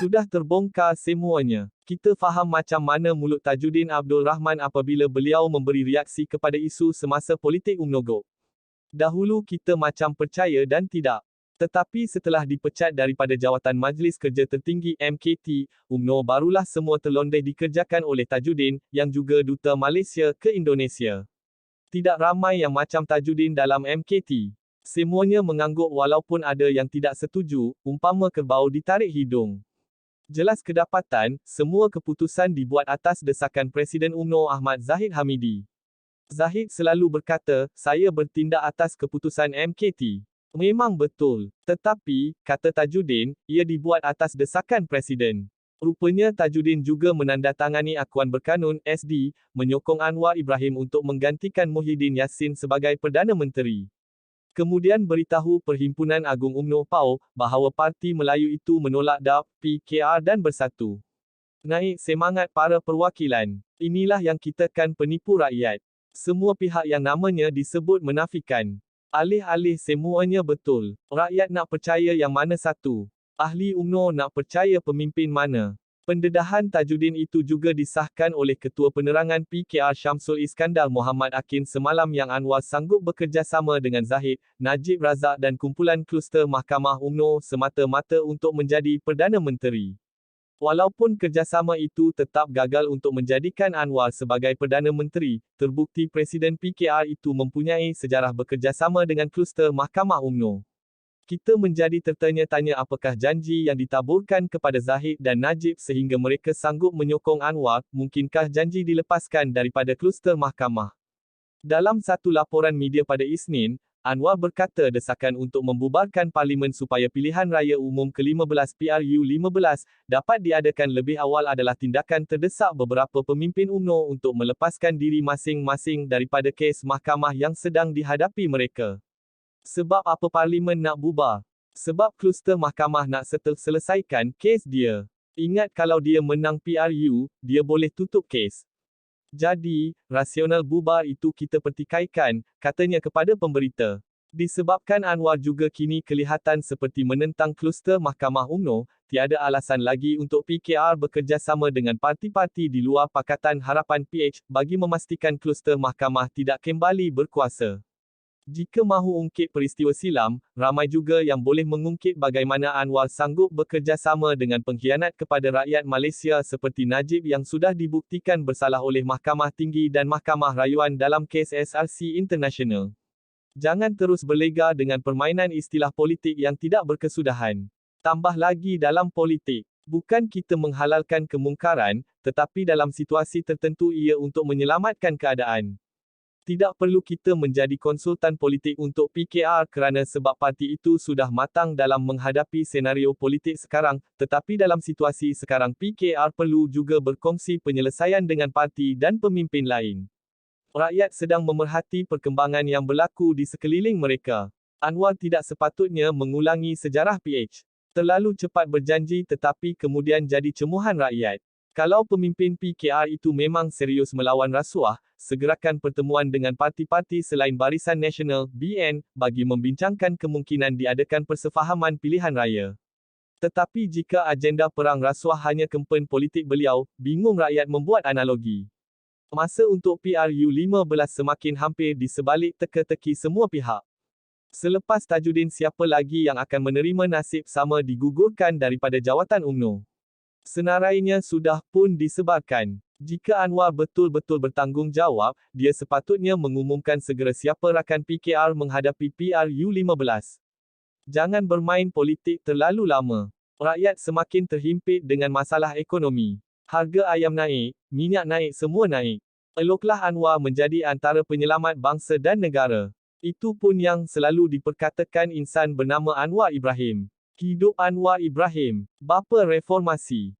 Sudah terbongkar semuanya. Kita faham macam mana mulut Tajuddin Abdul Rahman apabila beliau memberi reaksi kepada isu semasa politik UMNO. Dahulu kita macam percaya dan tidak. Tetapi setelah dipecat daripada jawatan Majlis Kerja Tertinggi MKT, UMNO barulah semua terlondeh dikerjakan oleh Tajuddin, yang juga Duta Malaysia ke Indonesia. Tidak ramai yang macam Tajuddin dalam MKT. Semuanya mengangguk walaupun ada yang tidak setuju, umpama kerbau ditarik hidung. Jelas kedapatan, semua keputusan dibuat atas desakan Presiden UMNO Ahmad Zahid Hamidi. Zahid selalu berkata, saya bertindak atas keputusan MKT. Memang betul. Tetapi, kata Tajuddin, ia dibuat atas desakan Presiden. Rupanya Tajuddin juga menandatangani akuan berkanun SD, menyokong Anwar Ibrahim untuk menggantikan Muhyiddin Yassin sebagai Perdana Menteri. Kemudian beritahu Perhimpunan Agung UMNO PAO, bahawa Parti Melayu itu menolak DAP, PKR dan bersatu. Naik semangat para perwakilan. Inilah yang kita kan penipu rakyat. Semua pihak yang namanya disebut menafikan. Alih-alih semuanya betul. Rakyat nak percaya yang mana satu? Ahli UMNO nak percaya pemimpin mana? Pendedahan Tajuddin itu juga disahkan oleh Ketua Penerangan PKR Syamsul Iskandar Muhammad Akin semalam yang Anwar sanggup bekerjasama dengan Zahid, Najib Razak dan kumpulan kluster Mahkamah UMNO semata-mata untuk menjadi Perdana Menteri. Walaupun kerjasama itu tetap gagal untuk menjadikan Anwar sebagai Perdana Menteri, terbukti Presiden PKR itu mempunyai sejarah bekerjasama dengan kluster Mahkamah UMNO. Kita menjadi tertanya-tanya apakah janji yang ditaburkan kepada Zahid dan Najib sehingga mereka sanggup menyokong Anwar, mungkinkah janji dilepaskan daripada kluster mahkamah? Dalam satu laporan media pada Isnin, Anwar berkata desakan untuk membubarkan Parlimen supaya pilihan raya umum ke-15 PRU15 dapat diadakan lebih awal adalah tindakan terdesak beberapa pemimpin UMNO untuk melepaskan diri masing-masing daripada kes mahkamah yang sedang dihadapi mereka. Sebab apa Parlimen nak bubar? Sebab kluster mahkamah nak selesaikan kes dia. Ingat kalau dia menang PRU, dia boleh tutup kes. Jadi, rasional bubar itu kita pertikaikan, katanya kepada pemberita. Disebabkan Anwar juga kini kelihatan seperti menentang kluster Mahkamah UMNO, tiada alasan lagi untuk PKR bekerjasama dengan parti-parti di luar Pakatan Harapan PH, bagi memastikan kluster mahkamah tidak kembali berkuasa. Jika mahu ungkit peristiwa silam, ramai juga yang boleh mengungkit bagaimana Anwar sanggup bekerjasama dengan pengkhianat kepada rakyat Malaysia seperti Najib yang sudah dibuktikan bersalah oleh Mahkamah Tinggi dan Mahkamah Rayuan dalam kes SRC International. Jangan terus berlega dengan permainan istilah politik yang tidak berkesudahan. Tambah lagi dalam politik. Bukan kita menghalalkan kemungkaran, tetapi dalam situasi tertentu ia untuk menyelamatkan keadaan. Tidak perlu kita menjadi konsultan politik untuk PKR kerana sebab parti itu sudah matang dalam menghadapi senario politik sekarang, tetapi dalam situasi sekarang PKR perlu juga berkongsi penyelesaian dengan parti dan pemimpin lain. Rakyat sedang memerhati perkembangan yang berlaku di sekeliling mereka. Anwar tidak sepatutnya mengulangi sejarah PH. Terlalu cepat berjanji tetapi kemudian jadi cemuhan rakyat. Kalau pemimpin PKR itu memang serius melawan rasuah, segerakan pertemuan dengan parti-parti selain Barisan Nasional, BN, bagi membincangkan kemungkinan diadakan persefahaman pilihan raya. Tetapi jika agenda perang rasuah hanya kempen politik beliau, bingung rakyat membuat analogi. Masa untuk PRU15 semakin hampir di sebalik teka-teki semua pihak. Selepas Tajuddin siapa lagi yang akan menerima nasib sama digugurkan daripada jawatan UMNO? Senarainya sudah pun disebarkan. Jika Anwar betul-betul bertanggungjawab, dia sepatutnya mengumumkan segera siapa rakan PKR menghadapi PRU15. Jangan bermain politik terlalu lama. Rakyat semakin terhimpit dengan masalah ekonomi. Harga ayam naik, minyak naik, semua naik. Eloklah Anwar menjadi antara penyelamat bangsa dan negara. Itu pun yang selalu diperkatakan insan bernama Anwar Ibrahim. Hidup Anwar Ibrahim, bapa reformasi.